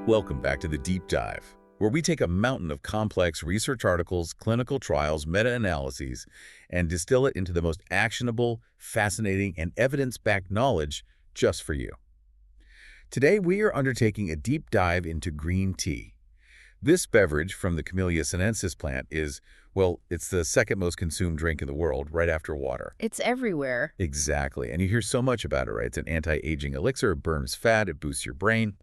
Welcome back to the Deep Dive, where we take a mountain of complex research articles, clinical trials, meta-analyses, and distill it into the most actionable, fascinating, and evidence-backed knowledge just for you. Today, we are undertaking a deep dive into green tea. This beverage from the Camellia Sinensis plant is, well, it's the second most consumed drink in the world, right after water. It's everywhere. Exactly, and you hear so much about it, right? It's an anti-aging elixir, it burns fat, it boosts your brain.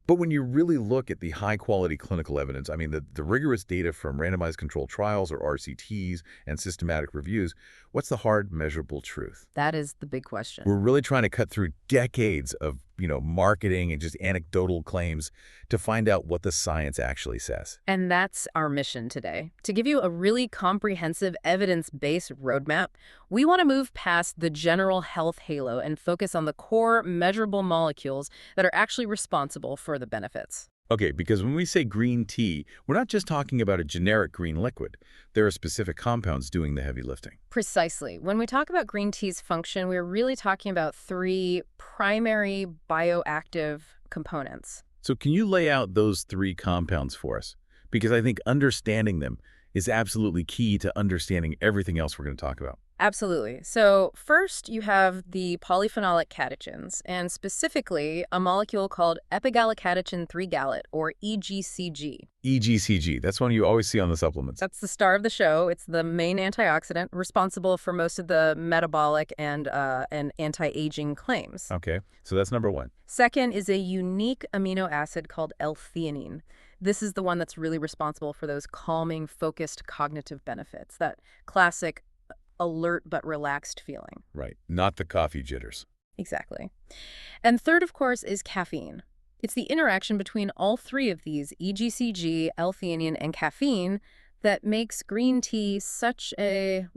But when you really look at the high-quality clinical evidence, I mean, the rigorous data from randomized controlled trials or RCTs and systematic reviews, what's the hard, measurable truth? That is the big question. We're really trying to cut through decades of, marketing and just anecdotal claims to find out what the science actually says. And that's our mission today. To give you a really comprehensive evidence-based roadmap, we want to move past the general health halo and focus on the core measurable molecules that are actually responsible for the benefits. Okay, because when we say green tea, we're not just talking about a generic green liquid. There are specific compounds doing the heavy lifting. Precisely. When we talk about green tea's function, we're really talking about three primary bioactive components. So can you lay out those three compounds for us? Because I think understanding them is absolutely key to understanding everything else we're going to talk about. Absolutely. So first, you have the polyphenolic catechins, and specifically a molecule called epigallocatechin 3-gallate, or EGCG. EGCG, that's one you always see on the supplements. That's the star of the show. It's the main antioxidant responsible for most of the metabolic and anti-aging claims. Okay, so that's number one. Second is a unique amino acid called L-theanine. This is the one that's really responsible for those calming, focused cognitive benefits, that classic alert but relaxed feeling. Right, not the coffee jitters. Exactly. And third, of course, is caffeine. It's the interaction between all three of these, EGCG, L-theanine, and caffeine, that makes green tea such a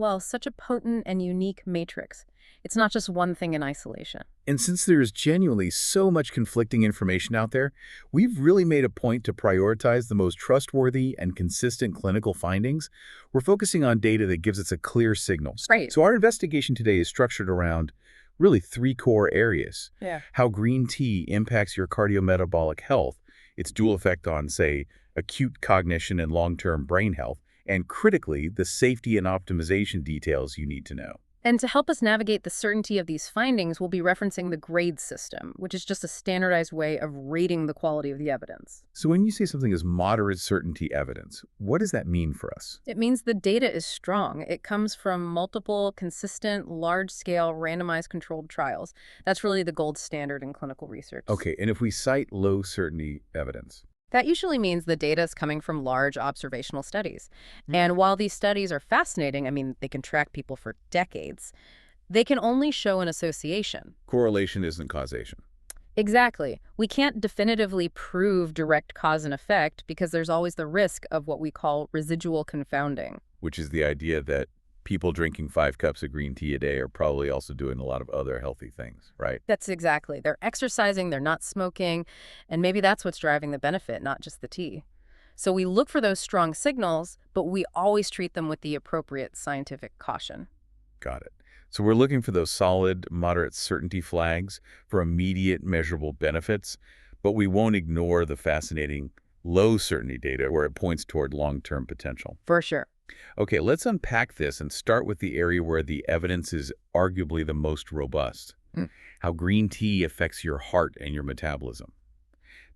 potent and unique matrix. It's not just one thing in isolation. And since there is genuinely so much conflicting information out there, we've really made a point to prioritize the most trustworthy and consistent clinical findings. We're focusing on data that gives us a clear signal. Right. So our investigation today is structured around really three core areas. Yeah. How green tea impacts your cardiometabolic health, its dual effect on, say, acute cognition and long-term brain health, and critically, the safety and optimization details you need to know. And to help us navigate the certainty of these findings, we'll be referencing the grade system, which is just a standardized way of rating the quality of the evidence. So when you say something is moderate certainty evidence, what does that mean for us? It means the data is strong. It comes from multiple, consistent, large-scale, randomized controlled trials. That's really the gold standard in clinical research. Okay, and if we cite low certainty evidence? That usually means the data is coming from large observational studies. And while these studies are fascinating, I mean, they can track people for decades, they can only show an association. Correlation isn't causation. Exactly. We can't definitively prove direct cause and effect because there's always the risk of what we call residual confounding. Which is the idea that people drinking 5 cups of green tea a day are probably also doing a lot of other healthy things, right? That's exactly. They're exercising, they're not smoking, and maybe that's what's driving the benefit, not just the tea. So we look for those strong signals, but we always treat them with the appropriate scientific caution. Got it. So we're looking for those solid, moderate certainty flags for immediate measurable benefits, but we won't ignore the fascinating low certainty data where it points toward long-term potential. For sure. Okay, let's unpack this and start with the area where the evidence is arguably the most robust. How green tea affects your heart and your metabolism.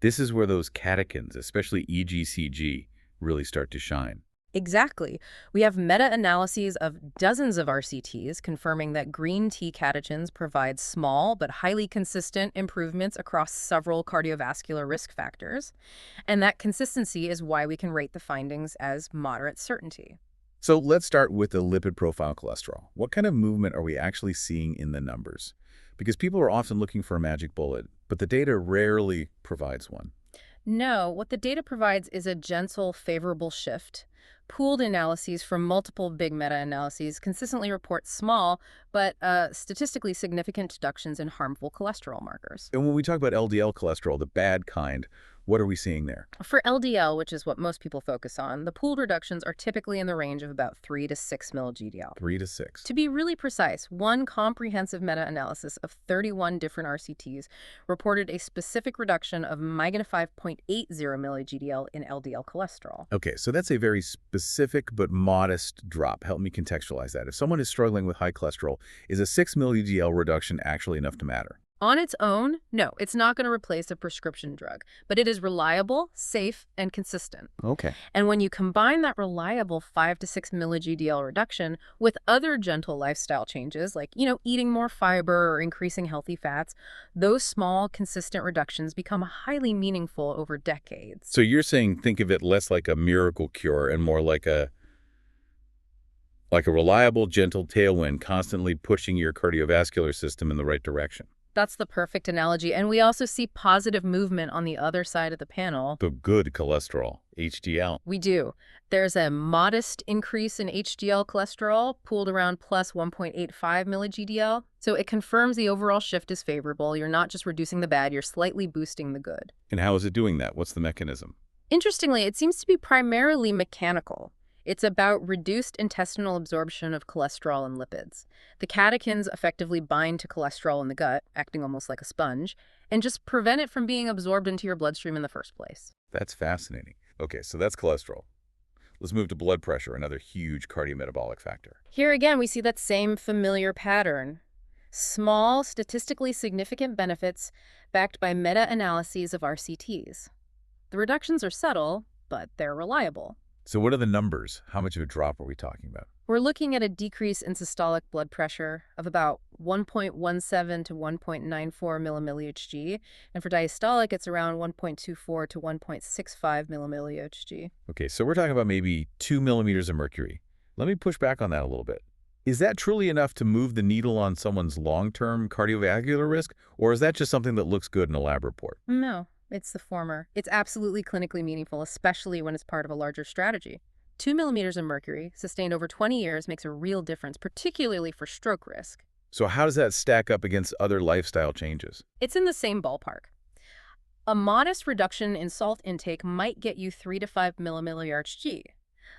This is where those catechins, especially EGCG, really start to shine. Exactly. We have meta-analyses of dozens of RCTs confirming that green tea catechins provide small but highly consistent improvements across several cardiovascular risk factors. And that consistency is why we can rate the findings as moderate certainty. So let's start with the lipid profile cholesterol. What kind of movement are we actually seeing in the numbers? Because people are often looking for a magic bullet, but the data rarely provides one. No, what the data provides is a gentle, favorable shift. Pooled analyses from multiple big meta-analyses consistently report small but statistically significant reductions in harmful cholesterol markers. And when we talk about LDL cholesterol, the bad kind, What are we seeing there? For LDL, which is what most people focus on, the pooled reductions are typically in the range of about 3 to 6 mg/dL. 3 to 6. To be really precise, one comprehensive meta-analysis of 31 different RCTs reported a specific reduction of -5.80 mg/dL in LDL cholesterol. Okay, so that's a very specific but modest drop. Help me contextualize that. If someone is struggling with high cholesterol, is a 6 mg/dL reduction actually enough to matter? On its own, no, it's not going to replace a prescription drug, but it is reliable, safe, and consistent. Okay. And when you combine that reliable 5 to 6 mg/dL reduction with other gentle lifestyle changes like, eating more fiber or increasing healthy fats, those small, consistent reductions become highly meaningful over decades. So you're saying think of it less like a miracle cure and more like a reliable, gentle tailwind constantly pushing your cardiovascular system in the right direction. That's the perfect analogy. And we also see positive movement on the other side of the panel. The good cholesterol, HDL. We do. There's a modest increase in HDL cholesterol, pooled around plus 1.85 mg/dL. So it confirms the overall shift is favorable. You're not just reducing the bad, you're slightly boosting the good. And how is it doing that? What's the mechanism? Interestingly, it seems to be primarily mechanical. It's about reduced intestinal absorption of cholesterol and lipids. The catechins effectively bind to cholesterol in the gut, acting almost like a sponge, and just prevent it from being absorbed into your bloodstream in the first place. That's fascinating. Okay, so that's cholesterol. Let's move to blood pressure, another huge cardiometabolic factor. Here again, we see that same familiar pattern. Small, statistically significant benefits backed by meta-analyses of RCTs. The reductions are subtle, but they're reliable. So what are the numbers? How much of a drop are we talking about? We're looking at a decrease in systolic blood pressure of about 1.17 to 1.94 mmHg, and for diastolic, it's around 1.24 to 1.65 mmHg. Okay, so we're talking about maybe 2 millimeters of mercury. Let me push back on that a little bit. Is that truly enough to move the needle on someone's long-term cardiovascular risk, or is that just something that looks good in a lab report? No. It's the former. It's absolutely clinically meaningful, especially when it's part of a larger strategy. 2 millimeters of mercury, sustained over 20 years, makes a real difference, particularly for stroke risk. So how does that stack up against other lifestyle changes? It's in the same ballpark. A modest reduction in salt intake might get you 3 to 5 mmHg.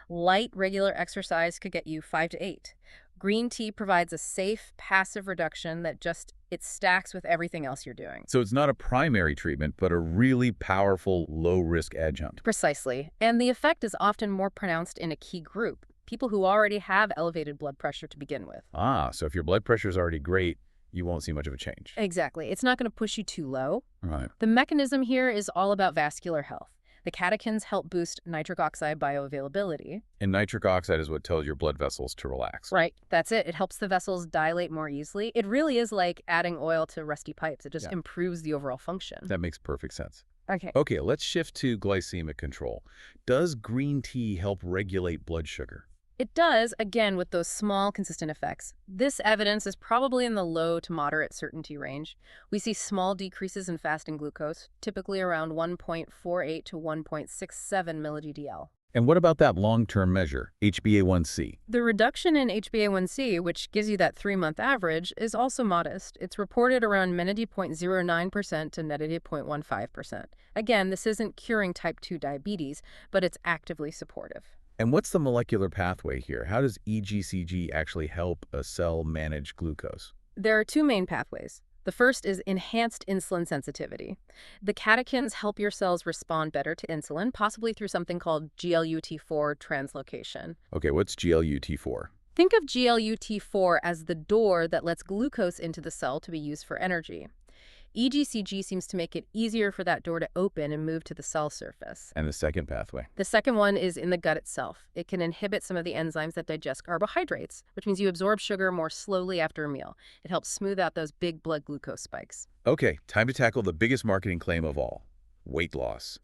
Light, regular exercise could get you 5 to 8. Green tea provides a safe, passive reduction that it stacks with everything else you're doing. So it's not a primary treatment, but a really powerful, low-risk adjunct. Precisely. And the effect is often more pronounced in a key group, people who already have elevated blood pressure to begin with. So if your blood pressure is already great, you won't see much of a change. Exactly. It's not going to push you too low. Right. The mechanism here is all about vascular health. The catechins help boost nitric oxide bioavailability. And nitric oxide is what tells your blood vessels to relax. Right. That's it. It helps the vessels dilate more easily. It really is like adding oil to rusty pipes. It just improves the overall function. That makes perfect sense. Okay, let's shift to glycemic control. Does green tea help regulate blood sugar? It does, again, with those small, consistent effects. This evidence is probably in the low to moderate certainty range. We see small decreases in fasting glucose, typically around 1.48 to 1.67 mg/dL. And what about that long-term measure, HbA1c? The reduction in HbA1c, which gives you that 3-month average, is also modest. It's reported around -0.09% to -0.15%. Again, this isn't curing type 2 diabetes, but it's actively supportive. And what's the molecular pathway here? How does EGCG actually help a cell manage glucose? There are two main pathways. The first is enhanced insulin sensitivity. The catechins help your cells respond better to insulin, possibly through something called GLUT4 translocation. Okay, what's GLUT4? Think of GLUT4 as the door that lets glucose into the cell to be used for energy. EGCG seems to make it easier for that door to open and move to the cell surface. And the second pathway? The second one is in the gut itself. It can inhibit some of the enzymes that digest carbohydrates, which means you absorb sugar more slowly after a meal. It helps smooth out those big blood glucose spikes. Okay, time to tackle the biggest marketing claim of all, weight loss.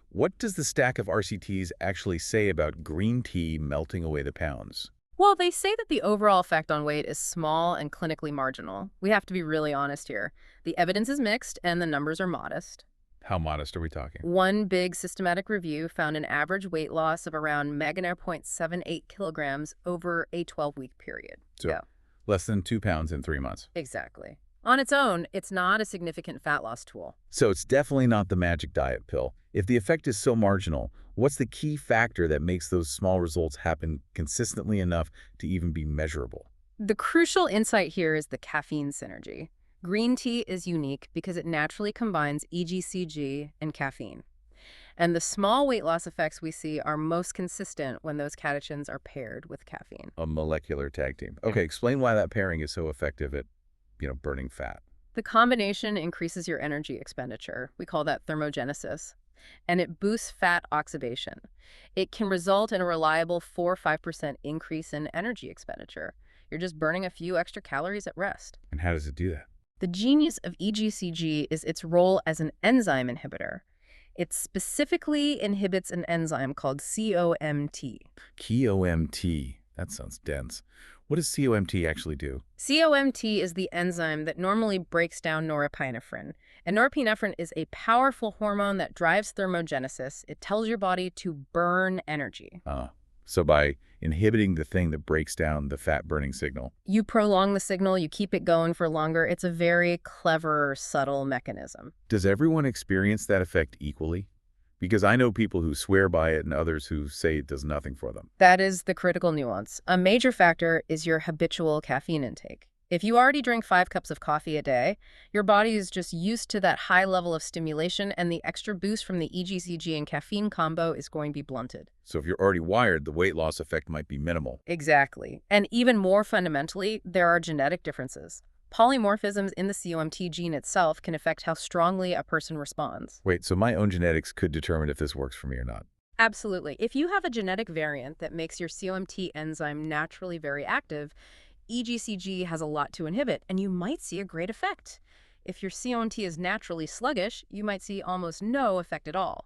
What does the stack of RCTs actually say about green tea melting away the pounds? Well, they say that the overall effect on weight is small and clinically marginal. We have to be really honest here. The evidence is mixed and the numbers are modest. How modest are we talking? One big systematic review found an average weight loss of around 0.78 kilograms over a 12-week period. So less than 2 pounds in 3 months. Exactly. On its own, it's not a significant fat loss tool. So it's definitely not the magic diet pill. If the effect is so marginal, what's the key factor that makes those small results happen consistently enough to even be measurable? The crucial insight here is the caffeine synergy. Green tea is unique because it naturally combines EGCG and caffeine. And the small weight loss effects we see are most consistent when those catechins are paired with caffeine. A molecular tag team. Okay, explain why that pairing is so effective at, burning fat. The combination increases your energy expenditure. We call that thermogenesis. And it boosts fat oxidation. It can result in a reliable 4–5% increase in energy expenditure. You're just burning a few extra calories at rest. And how does it do that? The genius of EGCG is its role as an enzyme inhibitor. It specifically inhibits an enzyme called COMT. COMT. That sounds dense. What does COMT actually do? COMT is the enzyme that normally breaks down norepinephrine. And norepinephrine is a powerful hormone that drives thermogenesis. It tells your body to burn energy. So by inhibiting the thing that breaks down the fat-burning signal. You prolong the signal, you keep it going for longer. It's a very clever, subtle mechanism. Does everyone experience that effect equally? Because I know people who swear by it and others who say it does nothing for them. That is the critical nuance. A major factor is your habitual caffeine intake. If you already drink 5 cups of coffee a day, your body is just used to that high level of stimulation, and the extra boost from the EGCG and caffeine combo is going to be blunted. So if you're already wired, the weight loss effect might be minimal. Exactly. And even more fundamentally, there are genetic differences. Polymorphisms in the COMT gene itself can affect how strongly a person responds. Wait, so my own genetics could determine if this works for me or not? Absolutely. If you have a genetic variant that makes your COMT enzyme naturally very active, EGCG has a lot to inhibit, and you might see a great effect. If your COMT is naturally sluggish, you might see almost no effect at all.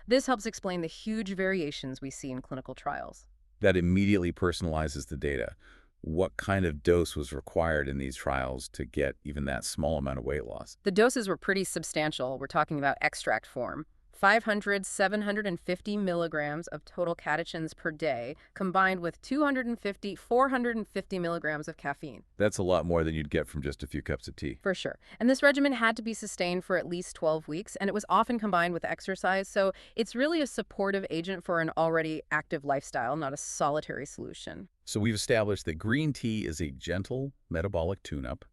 This helps explain the huge variations we see in clinical trials. That immediately personalizes the data. What kind of dose was required in these trials to get even that small amount of weight loss? The doses were pretty substantial. We're talking about extract form. 500–750 milligrams of total catechins per day, combined with 250–450 milligrams of caffeine. That's a lot more than you'd get from just a few cups of tea. For sure. And this regimen had to be sustained for at least 12 weeks, and it was often combined with exercise, so it's really a supportive agent for an already active lifestyle, not a solitary solution. So we've established that green tea is a gentle metabolic tune-up,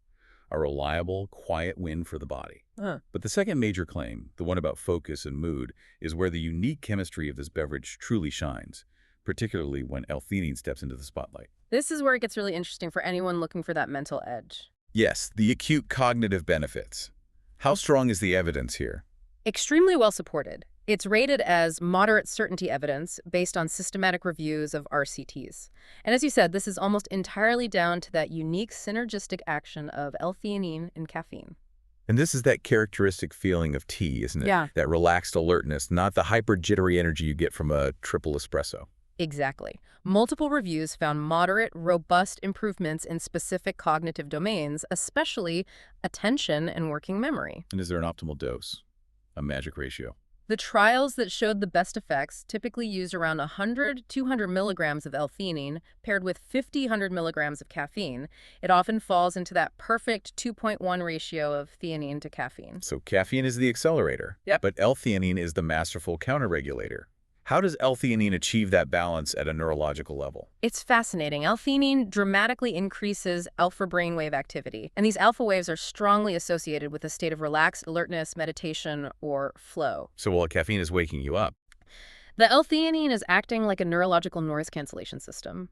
a reliable, quiet win for the body. But the second major claim, the one about focus and mood, is where the unique chemistry of this beverage truly shines, particularly when L-theanine steps into the spotlight. This is where it gets really interesting for anyone looking for that mental edge. Yes, the acute cognitive benefits. How strong is the evidence here? Extremely well supported. It's rated as moderate certainty evidence based on systematic reviews of RCTs. And as you said, this is almost entirely down to that unique synergistic action of L-theanine and caffeine. And this is that characteristic feeling of tea, isn't it? Yeah. That relaxed alertness, not the hyper-jittery energy you get from a triple espresso. Exactly. Multiple reviews found moderate, robust improvements in specific cognitive domains, especially attention and working memory. And is there an optimal dose? A magic ratio? The trials that showed the best effects typically used around 100–200 milligrams of L-theanine paired with 50–100 milligrams of caffeine. It often falls into that perfect 2.1 ratio of theanine to caffeine. So caffeine is the accelerator, Yep. but L-theanine is the masterful counterregulator. How does L-theanine achieve that balance at a neurological level? It's fascinating. L-theanine dramatically increases alpha brainwave activity, and these alpha waves are strongly associated with a state of relaxed alertness, meditation, or flow. So while caffeine is waking you up, The L-theanine is acting like a neurological noise cancellation system.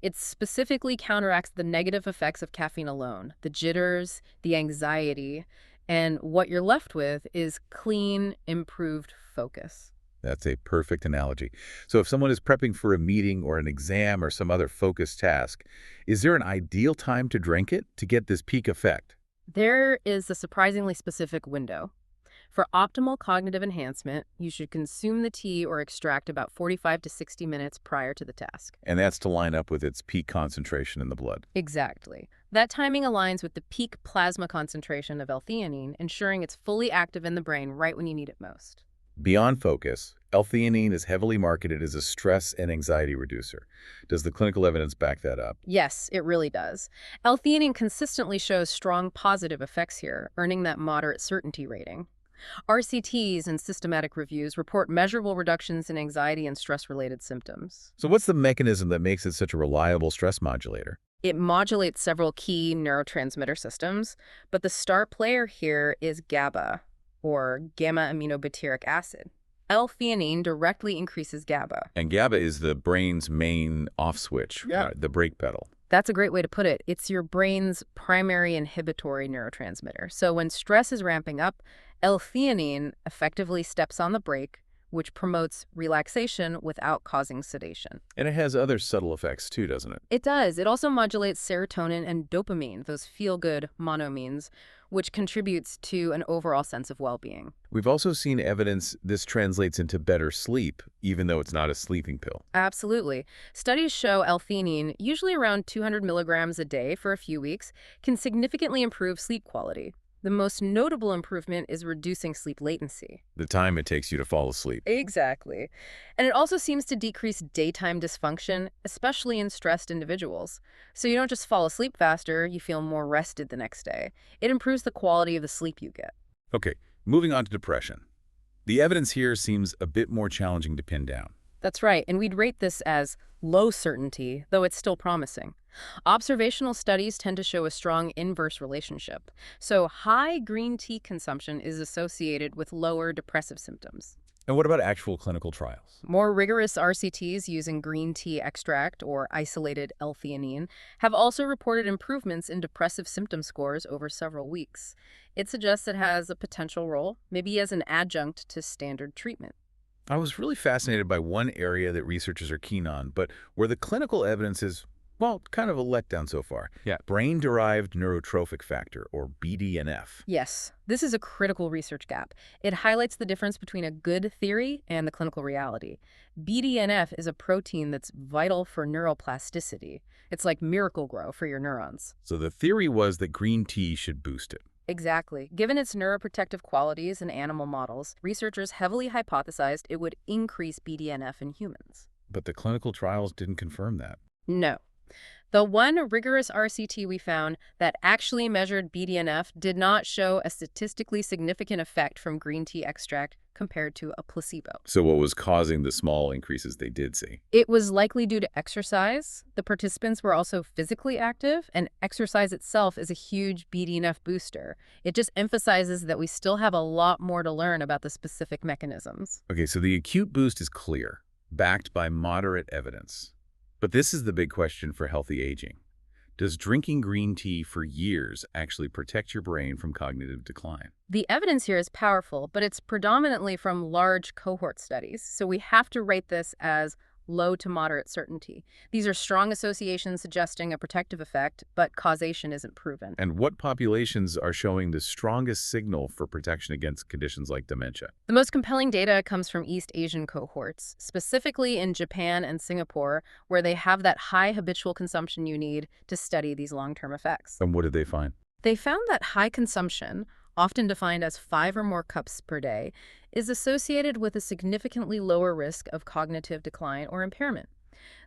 It specifically counteracts the negative effects of caffeine alone, the jitters, the anxiety, and what you're left with is clean, improved focus. that's a perfect analogy. So if someone is prepping for a meeting or an exam or some other focused task, is there an ideal time to drink it to get this peak effect? There is a surprisingly specific window. For optimal cognitive enhancement, you should consume the tea or extract about 45 to 60 minutes prior to the task. And that's to line up with its peak concentration in the blood. Exactly. That timing aligns with the peak plasma concentration of L-theanine, ensuring it's fully active in the brain right when you need it most. Beyond focus, L-theanine is heavily marketed as a stress and anxiety reducer. Does the clinical evidence back that up? Yes, it really does. L-theanine consistently shows strong positive effects here, earning that moderate certainty rating. RCTs and systematic reviews report measurable reductions in anxiety and stress-related symptoms. So what's the mechanism that makes it such a reliable stress modulator? It modulates several key neurotransmitter systems, but the star player here is GABA, or gamma-aminobutyric acid. L-theanine directly increases GABA. And GABA is the brain's main off switch, the brake pedal. That's a great way to put it. It's your brain's primary inhibitory neurotransmitter. So when stress is ramping up, L-theanine effectively steps on the brake, which promotes relaxation without causing sedation. And it has other subtle effects too, doesn't it? It does. It also modulates serotonin and dopamine, those feel-good monoamines, which contributes to an overall sense of well-being. We've also seen evidence this translates into better sleep, even though it's not a sleeping pill. Absolutely. Studies show L-theanine, usually around 200 milligrams a day for a few weeks, can significantly improve sleep quality. The most notable improvement is reducing sleep latency. The time it takes you to fall asleep. Exactly. And it also seems to decrease daytime dysfunction, especially in stressed individuals. So you don't just fall asleep faster, you feel more rested the next day. It improves the quality of the sleep you get. Okay, moving on to depression. The evidence here seems a bit more challenging to pin down. That's right, and we'd rate this as low certainty, though it's still promising. Observational studies tend to show a strong inverse relationship. So high green tea consumption is associated with lower depressive symptoms. And what about actual clinical trials? More rigorous RCTs using green tea extract or isolated L-theanine have also reported improvements in depressive symptom scores over several weeks. It suggests it has a potential role, maybe as an adjunct to standard treatment. I was really fascinated by one area that researchers are keen on, but where the clinical evidence is, well, kind of a letdown so far. Yeah. Brain-derived neurotrophic factor, or BDNF. Yes, this is a critical research gap. It highlights the difference between a good theory and the clinical reality. BDNF is a protein that's vital for neuroplasticity. It's like Miracle-Gro for your neurons. So the theory was that green tea should boost it. Exactly. Given its neuroprotective qualities in animal models, researchers heavily hypothesized it would increase BDNF in humans. But the clinical trials didn't confirm that. No. The one rigorous RCT we found that actually measured BDNF did not show a statistically significant effect from green tea extract compared to a placebo. So what was causing the small increases they did see? It was likely due to exercise. The participants were also physically active, and exercise itself is a huge BDNF booster. It just emphasizes that we still have a lot more to learn about the specific mechanisms. Okay, so the acute boost is clear, backed by moderate evidence. But this is the big question for healthy aging. Does drinking green tea for years actually protect your brain from cognitive decline? The evidence here is powerful, but it's predominantly from large cohort studies, so we have to rate this as low to moderate certainty. These are strong associations suggesting a protective effect, but causation isn't proven. And what populations are showing the strongest signal for protection against conditions like dementia? The most compelling data comes from East Asian cohorts, specifically in Japan and Singapore, where they have that high habitual consumption you need to study these long-term effects. And what did they find? They found that high consumption, often defined as 5 or more cups per day, is associated with a significantly lower risk of cognitive decline or impairment.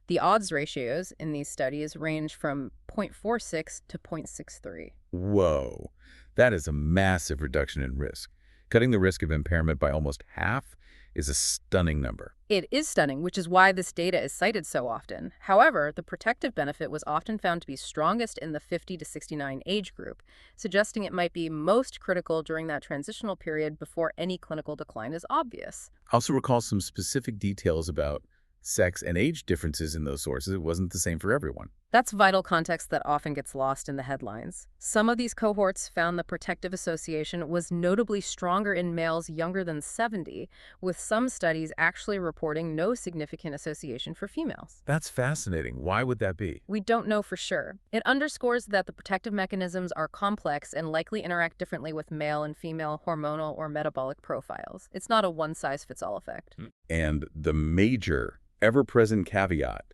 The odds ratios in these studies range from 0.46 to 0.63. Whoa, that is a massive reduction in risk. Cutting the risk of impairment by almost half is a stunning number. It is stunning, which is why this data is cited so often. However, the protective benefit was often found to be strongest in the 50 to 69 age group, suggesting it might be most critical during that transitional period before any clinical decline is obvious. I also recall some specific details about sex and age differences in those sources. It wasn't the same for everyone. That's vital context that often gets lost in the headlines. Some of these cohorts found the protective association was notably stronger in males younger than 70, with some studies actually reporting no significant association for females. That's fascinating. Why would that be? We don't know for sure. It underscores that the protective mechanisms are complex and likely interact differently with male and female hormonal or metabolic profiles. It's not a one-size-fits-all effect. And the major ever-present caveat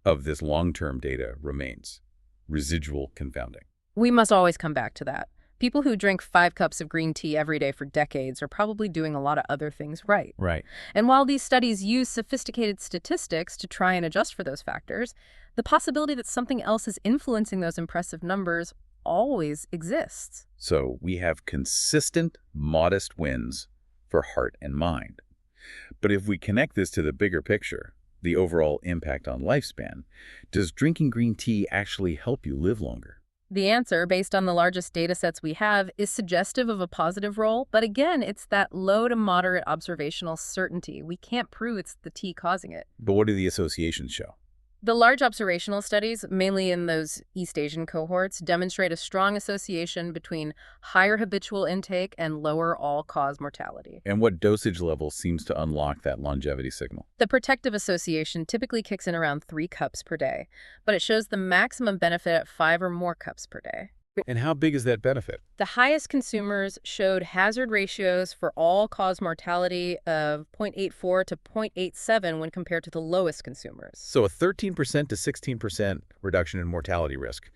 of this long-term data remains residual confounding. We must always come back to that. People who drink 5 cups of green tea every day for decades are probably doing a lot of other things right. Right. And while these studies use sophisticated statistics to try and adjust for those factors, the possibility that something else is influencing those impressive numbers always exists. So we have consistent, modest wins for heart and mind. But if we connect this to the bigger picture, the overall impact on lifespan, does drinking green tea actually help you live longer? The answer, based on the largest data sets we have, is suggestive of a positive role, but again, it's that low to moderate observational certainty. We can't prove it's the tea causing it. But what do the associations show? The large observational studies, mainly in those East Asian cohorts, demonstrate a strong association between higher habitual intake and lower all-cause mortality. And what dosage level seems to unlock that longevity signal? The protective association typically kicks in around 3 cups per day, but it shows the maximum benefit at 5 or more cups per day. And how big is that benefit? The highest consumers showed hazard ratios for all-cause mortality of 0.84 to 0.87 when compared to the lowest consumers. So a 13% to 16% reduction in mortality risk.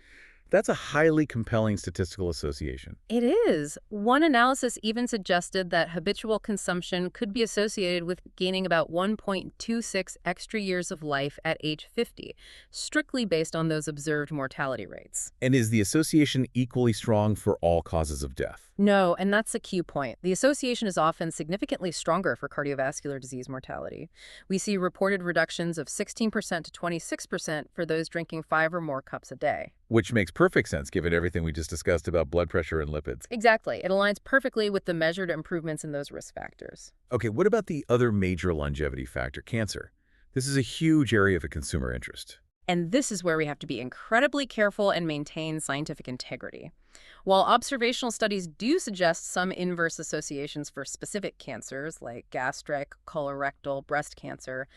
That's a highly compelling statistical association. It is. One analysis even suggested that habitual consumption could be associated with gaining about 1.26 extra years of life at age 50, strictly based on those observed mortality rates. And is the association equally strong for all causes of death? No, and that's a key point. The association is often significantly stronger for cardiovascular disease mortality. We see reported reductions of 16% to 26% for those drinking 5 or more cups a day. Which makes perfect sense given everything we just discussed about blood pressure and lipids. Exactly. It aligns perfectly with the measured improvements in those risk factors. Okay, what about the other major longevity factor, cancer? This is a huge area of consumer interest. And this is where we have to be incredibly careful and maintain scientific integrity. While observational studies do suggest some inverse associations for specific cancers like gastric, colorectal, breast cancer,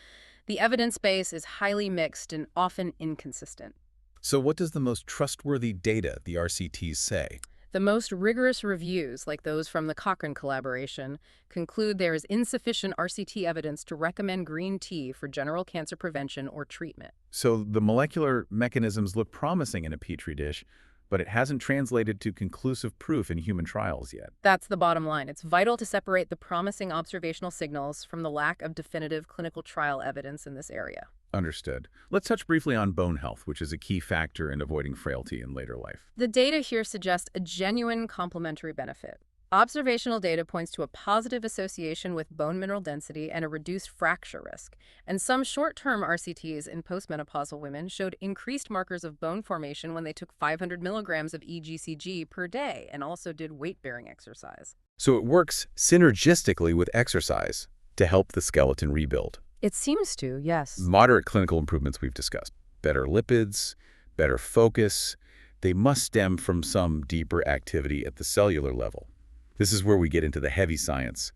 the evidence base is highly mixed and often inconsistent. So what does the most trustworthy data, the RCTs, say? The most rigorous reviews, like those from the Cochrane collaboration, conclude there is insufficient RCT evidence to recommend green tea for general cancer prevention or treatment. So the molecular mechanisms look promising in a petri dish, but it hasn't translated to conclusive proof in human trials yet. That's the bottom line. It's vital to separate the promising observational signals from the lack of definitive clinical trial evidence in this area. Understood. Let's touch briefly on bone health, which is a key factor in avoiding frailty in later life. The data here suggest a genuine complementary benefit. Observational data points to a positive association with bone mineral density and a reduced fracture risk, and some short-term RCTs in postmenopausal women showed increased markers of bone formation when they took 500 milligrams of EGCG per day and also did weight-bearing exercise. So it works synergistically with exercise to help the skeleton rebuild. It seems to, yes. Moderate clinical improvements we've discussed. Better lipids, better focus. They must stem from some deeper activity at the cellular level. This is where we get into the heavy science.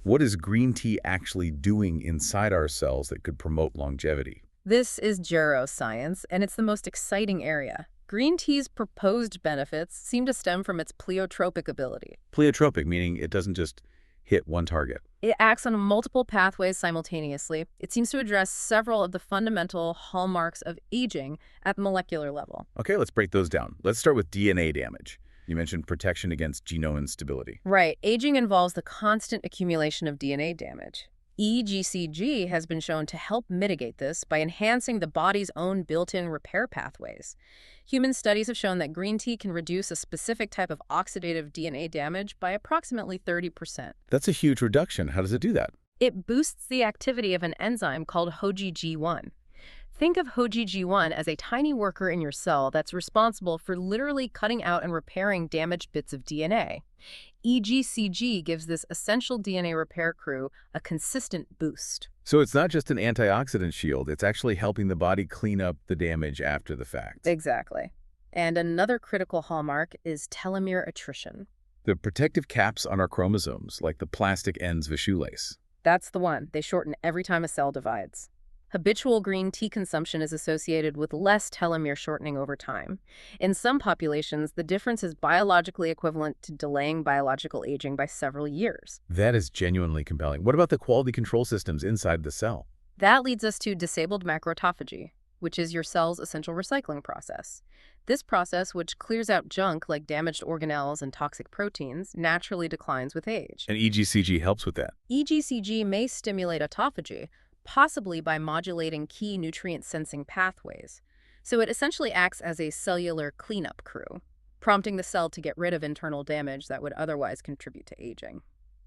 What is green tea actually doing inside our cells that could promote longevity? This is geroscience, and it's the most exciting area. Green tea's proposed benefits seem to stem from its pleiotropic ability. Pleiotropic, meaning it doesn't just hit one target. It acts on multiple pathways simultaneously. It seems to address several of the fundamental hallmarks of aging at the molecular level. Okay, let's break those down. Let's start with DNA damage. You mentioned protection against genome instability. Right. Aging involves the constant accumulation of DNA damage. EGCG has been shown to help mitigate this by enhancing the body's own built-in repair pathways. Human studies have shown that green tea can reduce a specific type of oxidative DNA damage by approximately 30%. That's a huge reduction. How does it do that? It boosts the activity of an enzyme called HOGG1. Think of HOGG1 as a tiny worker in your cell that's responsible for literally cutting out and repairing damaged bits of DNA. EGCG gives this essential DNA repair crew a consistent boost. So it's not just an antioxidant shield, it's actually helping the body clean up the damage after the fact. Exactly. And another critical hallmark is telomere attrition. The protective caps on our chromosomes, like the plastic ends of a shoelace. That's the one. They shorten every time a cell divides. Habitual green tea consumption is associated with less telomere shortening over time. In some populations, the difference is biologically equivalent to delaying biological aging by several years. That is genuinely compelling. What about the quality control systems inside the cell? That leads us to disabled macroautophagy, which is your cell's essential recycling process. This process, which clears out junk like damaged organelles and toxic proteins, naturally declines with age. And EGCG helps with that. EGCG may stimulate autophagy, possibly by modulating key nutrient-sensing pathways. So it essentially acts as a cellular cleanup crew, prompting the cell to get rid of internal damage that would otherwise contribute to aging.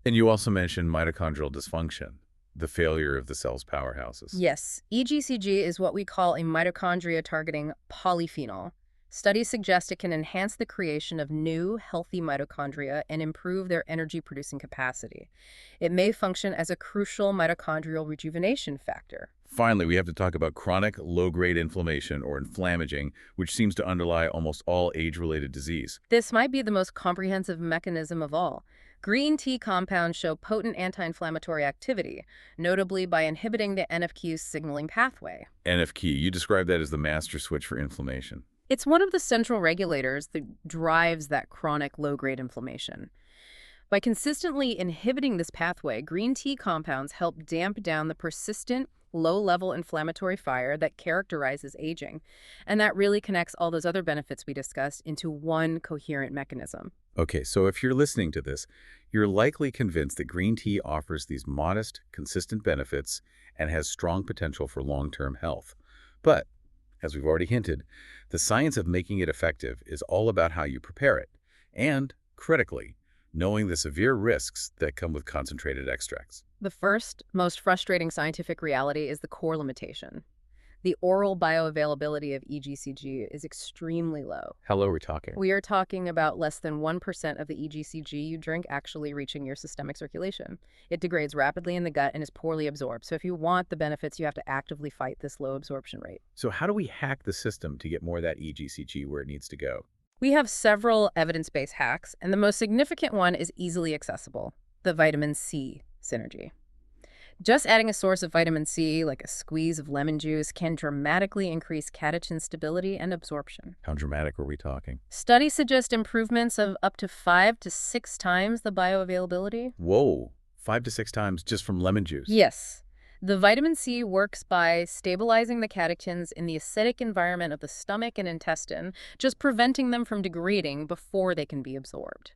And you also mentioned mitochondrial dysfunction, the failure of the cell's powerhouses. Yes, EGCG is what we call a mitochondria-targeting polyphenol. Studies suggest it can enhance the creation of new, healthy mitochondria and improve their energy-producing capacity. It may function as a crucial mitochondrial rejuvenation factor. Finally, we have to talk about chronic low-grade inflammation, or inflammaging, which seems to underlie almost all age-related disease. This might be the most comprehensive mechanism of all. Green tea compounds show potent anti-inflammatory activity, notably by inhibiting the NFQ signaling pathway. NFQ, you described that as the master switch for inflammation. It's one of the central regulators that drives that chronic low-grade inflammation. By consistently inhibiting this pathway, green tea compounds help damp down the persistent, low-level inflammatory fire that characterizes aging, and that really connects all those other benefits we discussed into one coherent mechanism. Okay, so if you're listening to this, you're likely convinced that green tea offers these modest, consistent benefits and has strong potential for long-term health. But, as we've already hinted, the science of making it effective is all about how you prepare it, and, critically, knowing the severe risks that come with concentrated extracts. The first, most frustrating scientific reality is the core limitation. The oral bioavailability of EGCG is extremely low. How low are we talking? We are talking about less than 1% of the EGCG you drink actually reaching your systemic circulation. It degrades rapidly in the gut and is poorly absorbed. So if you want the benefits, you have to actively fight this low absorption rate. So how do we hack the system to get more of that EGCG where it needs to go? We have several evidence-based hacks, and the most significant one is easily accessible, the vitamin C synergy. Just adding a source of vitamin C, like a squeeze of lemon juice, can dramatically increase catechin stability and absorption. How dramatic are we talking? Studies suggest improvements of up to 5 to 6 times the bioavailability. Whoa, 5 to 6 times just from lemon juice. Yes. The vitamin C works by stabilizing the catechins in the acidic environment of the stomach and intestine, just preventing them from degrading before they can be absorbed.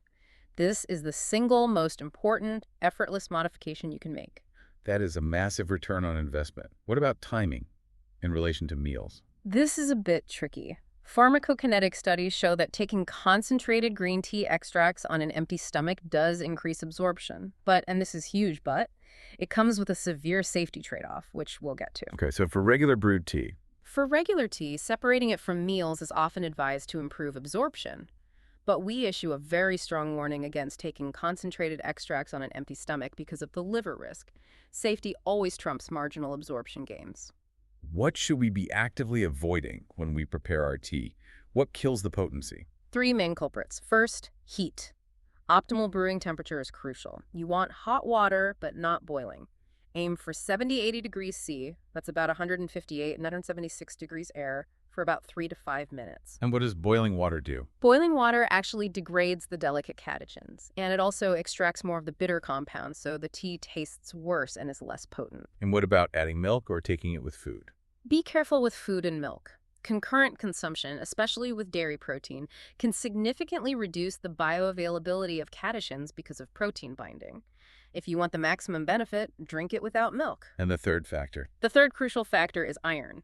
This is the single most important, effortless modification you can make. That is a massive return on investment. What about timing in relation to meals? This is a bit tricky. Pharmacokinetic studies show that taking concentrated green tea extracts on an empty stomach does increase absorption. But, and this is huge, but, it comes with a severe safety trade-off, which we'll get to. Okay, so for regular brewed tea. For regular tea, separating it from meals is often advised to improve absorption. But we issue a very strong warning against taking concentrated extracts on an empty stomach because of the liver risk. Safety always trumps marginal absorption gains. What should we be actively avoiding when we prepare our tea? What kills the potency? 3 main culprits. First, heat. Optimal brewing temperature is crucial. You want hot water, but not boiling. Aim for 70-80 degrees C, that's about 156 degrees air, for about 3 to 5 minutes. And what does boiling water do? Boiling water actually degrades the delicate catechins, and it also extracts more of the bitter compounds, so the tea tastes worse and is less potent. And what about adding milk or taking it with food? Be careful with food and milk. Concurrent consumption, especially with dairy protein, can significantly reduce the bioavailability of catechins because of protein binding. If you want the maximum benefit, drink it without milk. And the third factor? The third crucial factor is iron.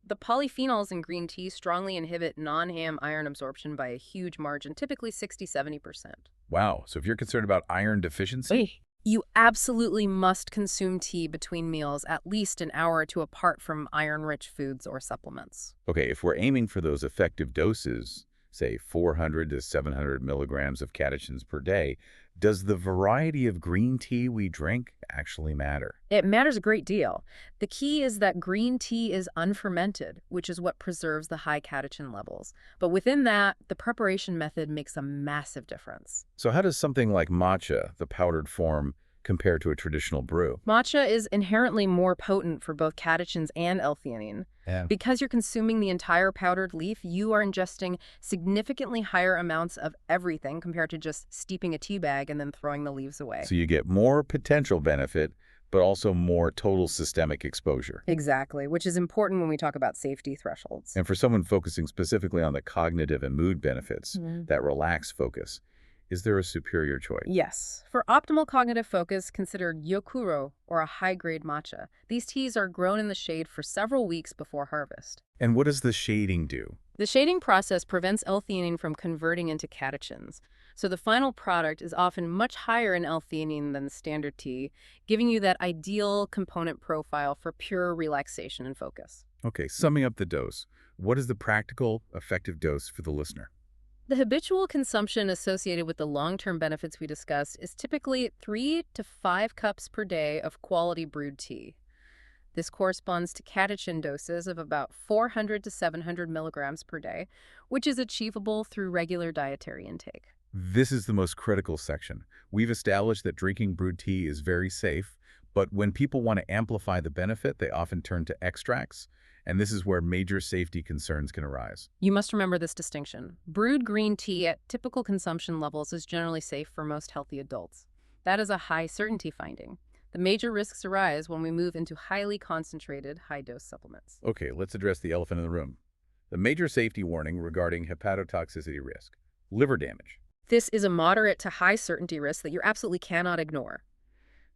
The polyphenols in green tea strongly inhibit non-HAM iron absorption by a huge margin, typically 60–70%. Wow, so if you're concerned about iron deficiency? You absolutely must consume tea between meals at least an hour or two apart from iron-rich foods or supplements. Okay, if we're aiming for those effective doses, say 400 to 700 milligrams of catechins per day, does the variety of green tea we drink actually matter? It matters a great deal. The key is that green tea is unfermented, which is what preserves the high catechin levels. But within that, the preparation method makes a massive difference. So how does something like matcha, the powdered form, compare to a traditional brew? Matcha is inherently more potent for both catechins and L-theanine. Because you're consuming the entire powdered leaf, you are ingesting significantly higher amounts of everything compared to just steeping a tea bag and then throwing the leaves away. So you get more potential benefit, but also more total systemic exposure. Exactly, which is important when we talk about safety thresholds. And for someone focusing specifically on the cognitive and mood benefits, that relaxed focus, is there a superior choice? Yes. For optimal cognitive focus, consider Yokuro or a high-grade matcha. These teas are grown in the shade for several weeks before harvest. And what does the shading do? The shading process prevents L-theanine from converting into catechins, so the final product is often much higher in L-theanine than the standard tea, giving you that ideal component profile for pure relaxation and focus. Okay, summing up the dose, what is the practical, effective dose for the listener? The habitual consumption associated with the long-term benefits we discussed is typically 3 to 5 cups per day of quality brewed tea. This corresponds to catechin doses of about 400 to 700 milligrams per day, which is achievable through regular dietary intake. This is the most critical section. We've established that drinking brewed tea is very safe, but when people want to amplify the benefit, they often turn to extracts, and this is where major safety concerns can arise. You must remember this distinction. Brewed green tea at typical consumption levels is generally safe for most healthy adults. That is a high certainty finding. The major risks arise when we move into highly concentrated, high-dose supplements. Okay, let's address the elephant in the room. The major safety warning regarding hepatotoxicity risk, liver damage. This is a moderate to high certainty risk that you absolutely cannot ignore.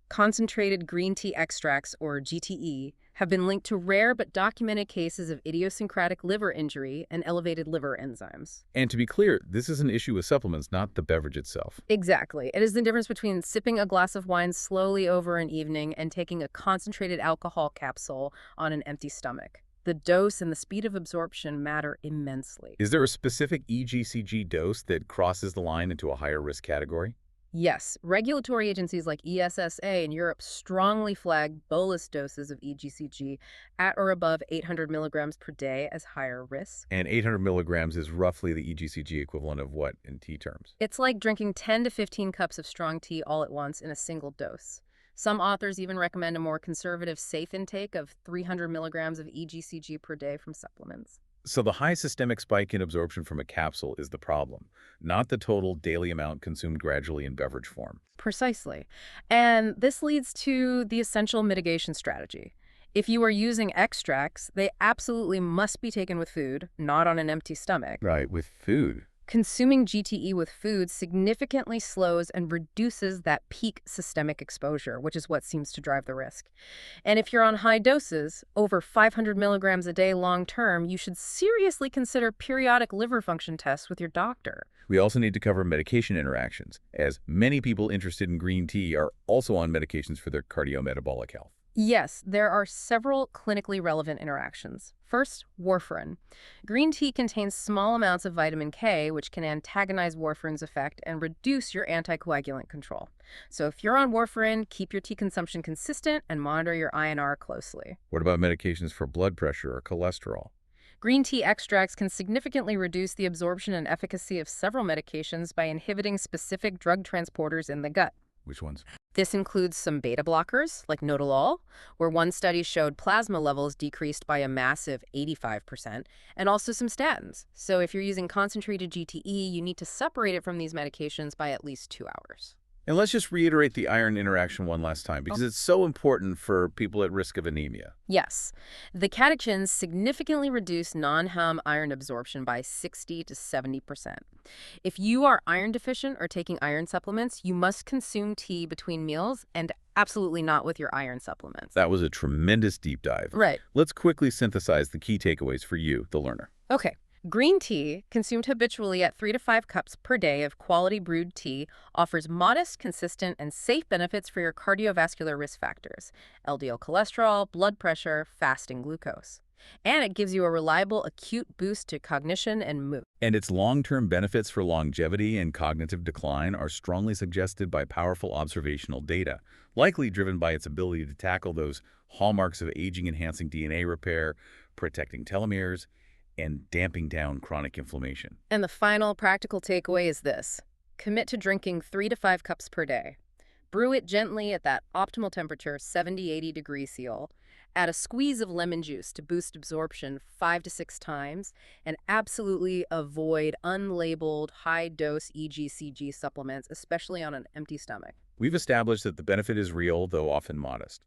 Concentrated green tea extracts, or GTE, have been linked to rare but documented cases of idiosyncratic liver injury and elevated liver enzymes. And to be clear, this is an issue with supplements, not the beverage itself. Exactly. It is the difference between sipping a glass of wine slowly over an evening and taking a concentrated alcohol capsule on an empty stomach. The dose and the speed of absorption matter immensely. Is there a specific EGCG dose that crosses the line into a higher risk category? Yes, regulatory agencies like ESSA in Europe strongly flag bolus doses of EGCG at or above 800 milligrams per day as higher risk. And 800 milligrams is roughly the EGCG equivalent of what in tea terms? It's like drinking 10 to 15 cups of strong tea all at once in a single dose. Some authors even recommend a more conservative safe intake of 300 milligrams of EGCG per day from supplements. So the high systemic spike in absorption from a capsule is the problem, not the total daily amount consumed gradually in beverage form. Precisely. And this leads to the essential mitigation strategy. If you are using extracts, they absolutely must be taken with food, not on an empty stomach. Right, with food. Consuming GTE with food significantly slows and reduces that peak systemic exposure, which is what seems to drive the risk. And if you're on high doses, over 500 milligrams a day long term, you should seriously consider periodic liver function tests with your doctor. We also need to cover medication interactions, as many people interested in green tea are also on medications for their cardiometabolic health. Yes, there are several clinically relevant interactions. First, warfarin. Green tea contains small amounts of vitamin K, which can antagonize warfarin's effect and reduce your anticoagulant control. So if you're on warfarin, keep your tea consumption consistent and monitor your INR closely. What about medications for blood pressure or cholesterol? Green tea extracts can significantly reduce the absorption and efficacy of several medications by inhibiting specific drug transporters in the gut. Which ones? This includes some beta blockers, like Notalol, where one study showed plasma levels decreased by a massive 85%, and also some statins. So if you're using concentrated GTE, you need to separate it from these medications by at least 2 hours. And let's just reiterate the iron interaction one last time, because it's so important for people at risk of anemia. Yes. The catechins significantly reduce non-Ham iron absorption by 60 to 70%. If you are iron deficient or taking iron supplements, you must consume tea between meals and absolutely not with your iron supplements. That was a tremendous deep dive. Right. Let's quickly synthesize the key takeaways for you, the learner. Okay. Green tea, consumed habitually at 3 to 5 cups per day of quality brewed tea, offers modest, consistent, and safe benefits for your cardiovascular risk factors, LDL cholesterol, blood pressure, fasting glucose. And it gives you a reliable acute boost to cognition and mood. And its long-term benefits for longevity and cognitive decline are strongly suggested by powerful observational data, likely driven by its ability to tackle those hallmarks of aging-enhancing DNA repair, protecting telomeres, and damping down chronic inflammation. And the final practical takeaway is this. Commit to drinking 3 to 5 cups per day. Brew it gently at that optimal temperature, 70-80 degrees Celsius. Add a squeeze of lemon juice to boost absorption 5 to 6 times, and absolutely avoid unlabeled high-dose EGCG supplements, especially on an empty stomach. We've established that the benefit is real, though often modest.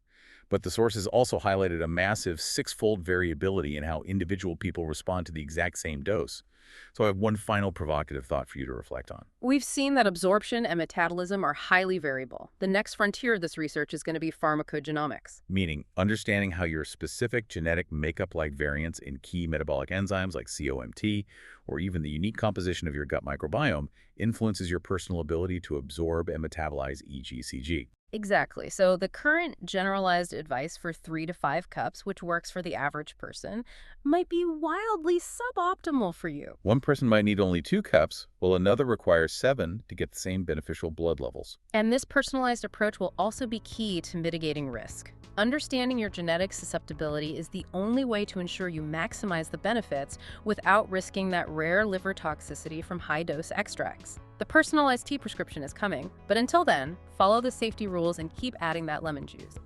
But the sources also highlighted a massive six-fold variability in how individual people respond to the exact same dose. So I have one final provocative thought for you to reflect on. We've seen that absorption and metabolism are highly variable. The next frontier of this research is going to be pharmacogenomics. Meaning, understanding how your specific genetic makeup-like variants in key metabolic enzymes like COMT, or even the unique composition of your gut microbiome, influences your personal ability to absorb and metabolize EGCG. Exactly. So the current generalized advice for 3 to 5 cups, which works for the average person, might be wildly suboptimal for you. One person might need only 2 cups, while another requires 7 to get the same beneficial blood levels. And this personalized approach will also be key to mitigating risk. Understanding your genetic susceptibility is the only way to ensure you maximize the benefits without risking that rare liver toxicity from high-dose extracts. The personalized tea prescription is coming, but until then, follow the safety rules and keep adding that lemon juice.